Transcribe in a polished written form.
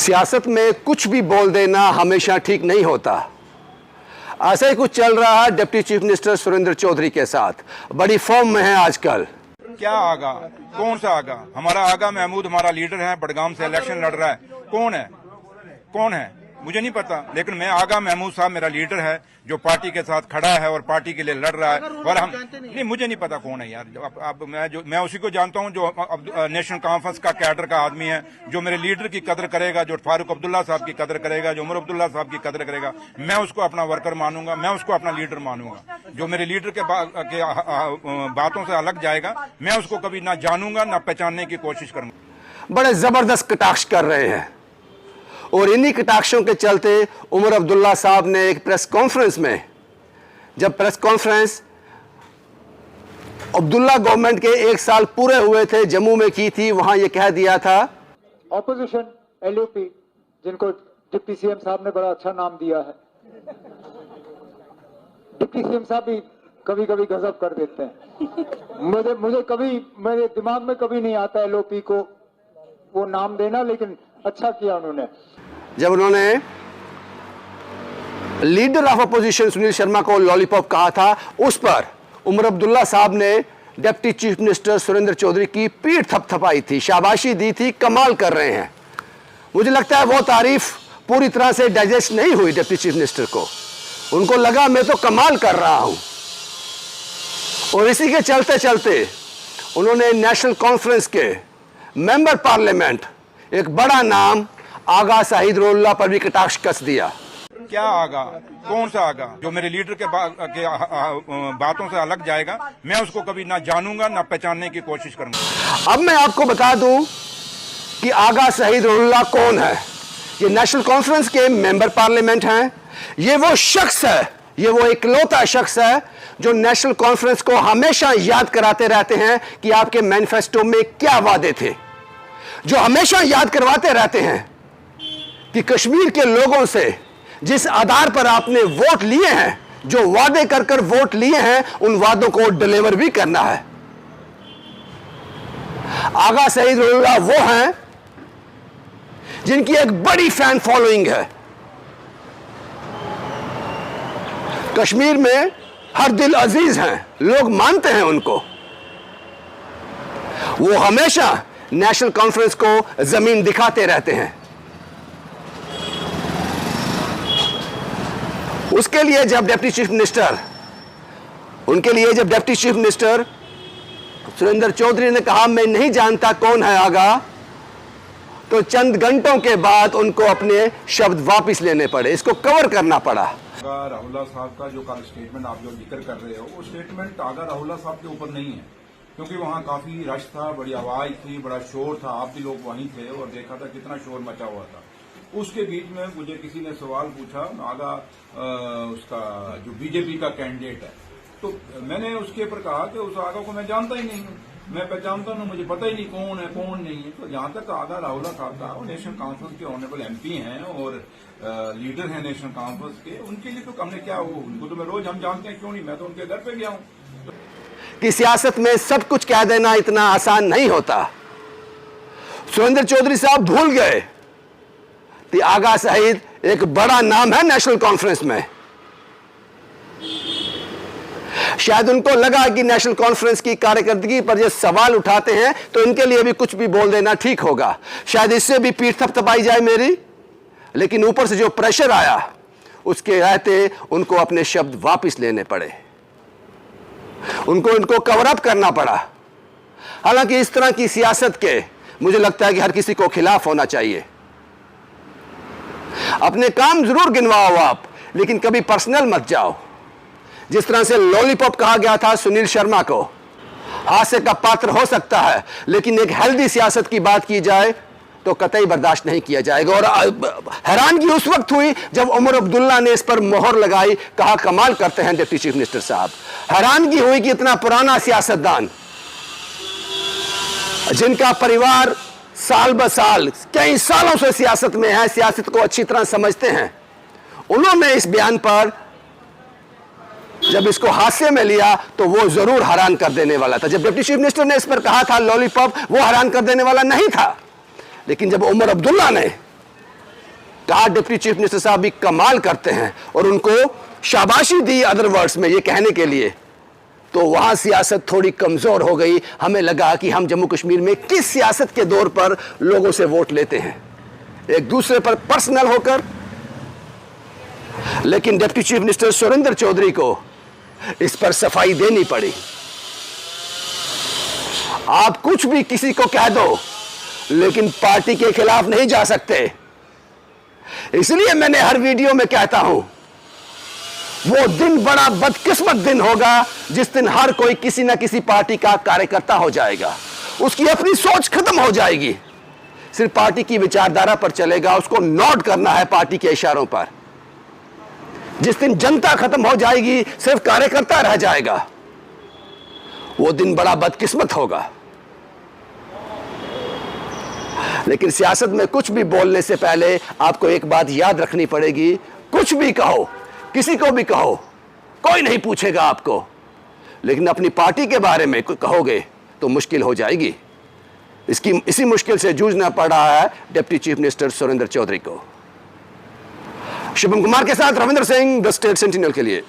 सियासत में कुछ भी बोल देना हमेशा ठीक नहीं होता। ऐसा ही कुछ चल रहा है deputy chief minister Surendra Chaudhary के साथ। बड़ी फॉर्म में है आजकल। क्या आगा? कौन सा आगा? हमारा आगा महमूद हमारा लीडर है, बडगाम से इलेक्शन लड़ रहा है। कौन है? कौन है मुझे नहीं पता, लेकिन मैं आगा महमूद साहब मेरा लीडर है जो पार्टी के साथ खड़ा है और पार्टी के लिए लड़ रहा है। और हम नहीं, मुझे नहीं पता कौन है यार। अब मैं उसी को जानता हूं जो नेशनल कॉन्फ्रेंस का कैडर का आदमी है, जो मेरे लीडर की कदर करेगा, जो फारूक अब्दुल्ला साहब की कदर करेगा, जो उमर अब्दुल्ला साहब की कदर करेगा। मैं उसको अपना वर्कर मानूंगा, मैं उसको अपना लीडर मानूंगा। जो मेरे लीडर के बातों से अलग जाएगा, मैं उसको कभी ना जानूंगा ना पहचानने की कोशिश करूंगा। बड़े जबरदस्त कटाक्ष कर रहे हैं और इन्हीं कटाक्षों के चलते उमर अब्दुल्ला साहब ने एक प्रेस कॉन्फ्रेंस में, जब प्रेस कॉन्फ्रेंस अब्दुल्ला गवर्नमेंट के 1 साल पूरे हुए थे जम्मू में की थी, वहां यह कह दिया था ऑपोजिशन एलओपी, जिनको डिप्टी सीएम साहब ने बड़ा अच्छा नाम दिया है। डिप्टी सीएम साहब भी कभी कभी गजब कर देते हैं। मुझे कभी मेरे दिमाग में कभी नहीं आता एलओपी को वो नाम देना, लेकिन अच्छा किया उन्होंने। जब उन्होंने leader of opposition Sunil Sharma को लॉलीपॉप कहा था, उस पर उमर अब्दुल्ला साहब ने deputy chief minister Surendra Chaudhary की पीठ थपथपाई थी, शाबाशी दी थी, कमाल कर रहे हैं। मुझे लगता है वो तारीफ पूरी तरह से डाइजेस्ट नहीं हुई डिप्टी चीफ मिनिस्टर को। उनको लगा मैं तो कमाल कर रहा हूं, और इसी के चलते चलते उन्होंने नेशनल कॉन्फ्रेंस के मेंबर पार्लियामेंट एक बड़ा नाम आगा शहीदुल्लाह पर भी कटाक्ष कस दिया। क्या आगा? कौन सा आगा? जो मेरे लीडर के बातों से अलग जाएगा, मैं उसको कभी ना जानूंगा ना पहचानने की कोशिश करूंगा। अब मैं आपको बता दूं कि आगा शहीदुल्लाह कौन है। ये नेशनल कॉन्फ्रेंस के मेंबर पार्लियामेंट हैं। ये वो शख्स है, ये वो इकलौता शख्स है जो नेशनल कॉन्फ्रेंस को हमेशा याद कराते रहते हैं कि आपके मैनिफेस्टो में क्या वादे थे, जो हमेशा याद करवाते रहते हैं कि कश्मीर के लोगों से जिस आधार पर आपने वोट लिए हैं, जो वादे कर कर वोट लिए हैं, उन वादों को डिलीवर भी करना है। आगा शहीदुल्लाह वो हैं जिनकी एक बड़ी फैन फॉलोइंग है। कश्मीर में हर दिल अजीज हैं, लोग मानते हैं उनको। वो हमेशा नेशनल कॉन्फ्रेंस को जमीन दिखाते रहते हैं। उसके लिए जब deputy chief minister Surendra Chaudhary ने कहा मैं नहीं जानता कौन है आगा, तो चंद घंटों के बाद उनको अपने शब्द वापस लेने पड़े, इसको कवर करना पड़ा। आगा राहुल्ला साहब का जो कल स्टेटमेंट आप जो जिक्र कर रहे हो, वो स्टेटमेंट आगा राहुल्ला साहब के ऊपर नहीं है, क्योंकि वहां काफी रश था, बड़ी आवाज थी, बड़ा शोर था। आप भी लोग वहीं थे और देखा था कितना शोर मचा हुआ था। उसके बीच में मुझे किसी ने सवाल पूछा, आगा उसका जो बीजेपी का कैंडिडेट है, तो मैंने उसके ऊपर कहा कि उस आगा को मैं जानता ही नहीं हूँ, मैं पहचानता हूँ, मुझे पता ही नहीं कौन है कौन नहीं है। तो जहां तक आगा राहुल्ला साहब का, वो नेशनल कॉन्फ्रेंस के ऑनरेबल एमपी हैं और लीडर हैं नेशनल कॉन्फ्रेंस के, उनके लिए तो हमने क्या, उनको तो मैं रोज हम जानते हैं, क्यों नहीं, मैं तो उनके घर पे गया हूँ। कि सियासत में सब कुछ कह देना इतना आसान नहीं होता। सुरेंद्र चौधरी साहब भूल गए कि आगा शहीद एक बड़ा नाम है नेशनल कॉन्फ्रेंस में। शायद उनको लगा कि नेशनल कॉन्फ्रेंस की कार्यकर्दगी पर ये सवाल उठाते हैं तो इनके लिए भी कुछ भी बोल देना ठीक होगा, शायद इससे भी पीठ थपथपाई जाए मेरी। लेकिन ऊपर से जो प्रेशर आया, उसके रहते उनको अपने शब्द वापस लेने पड़े, उनको कवर अप करना पड़ा। हालांकि इस तरह की सियासत के मुझे लगता है कि हर किसी को खिलाफ होना चाहिए। अपने काम जरूर गिनवाओ आप, लेकिन कभी पर्सनल मत जाओ। जिस तरह से लॉलीपॉप कहा गया था सुनील शर्मा को, हास्य का पात्र हो सकता है, लेकिन एक हेल्दी सियासत की बात की जाए तो कतई बर्दाश्त नहीं किया जाएगा। और हैरानगी उस वक्त हुई जब उमर अब्दुल्ला ने इस पर मोहर लगाई, कहा कमाल करते हैं डिप्टी चीफ मिनिस्टर साहब। हैरानगी हुई कि इतना पुराना सियासतदान, जिनका परिवार साल ब साल कई सालों से सियासत में है, सियासत को अच्छी तरह समझते हैं, उन्होंने इस बयान पर जब इसको हास्य में लिया तो वो जरूर हैरान कर देने वाला था। जब डिप्टी चीफ मिनिस्टर ने इस पर कहा था लॉलीपॉप, वो हैरान कर देने वाला नहीं था। लेकिन जब उमर अब्दुल्ला ने कहा डिप्टी चीफ मिनिस्टर साहब भी कमाल करते हैं और उनको शाबाशी दी अदर वर्ड्स में ये कहने के लिए। तो वहां सियासत थोड़ी कमजोर हो गई। हमें लगा कि हम जम्मू कश्मीर में किस सियासत के दौर पर लोगों से वोट लेते हैं, एक दूसरे पर पर्सनल होकर। लेकिन deputy chief minister Surendra Chaudhary को इस पर सफाई देनी पड़ी। आप कुछ भी किसी को कह दो, लेकिन पार्टी के खिलाफ नहीं जा सकते। इसलिए मैंने हर वीडियो में कहता हूं, वो दिन बड़ा बदकिस्मत दिन होगा जिस दिन हर कोई किसी ना किसी पार्टी का कार्यकर्ता हो जाएगा। उसकी अपनी सोच खत्म हो जाएगी, सिर्फ पार्टी की विचारधारा पर चलेगा, उसको नोट करना है पार्टी के इशारों पर। जिस दिन जनता खत्म हो जाएगी, सिर्फ कार्यकर्ता रह जाएगा, वो दिन बड़ा बदकिस्मत होगा। लेकिन सियासत में कुछ भी बोलने से पहले आपको एक बात याद रखनी पड़ेगी, कुछ भी कहो, किसी को भी कहो, कोई नहीं पूछेगा आपको, लेकिन अपनी पार्टी के बारे में कहोगे तो मुश्किल हो जाएगी। इसी मुश्किल से जूझना पड़ रहा है deputy chief minister Surendra Chaudhary को। शुभम कुमार के साथ Ravindra Singh, the State Sentinel के लिए।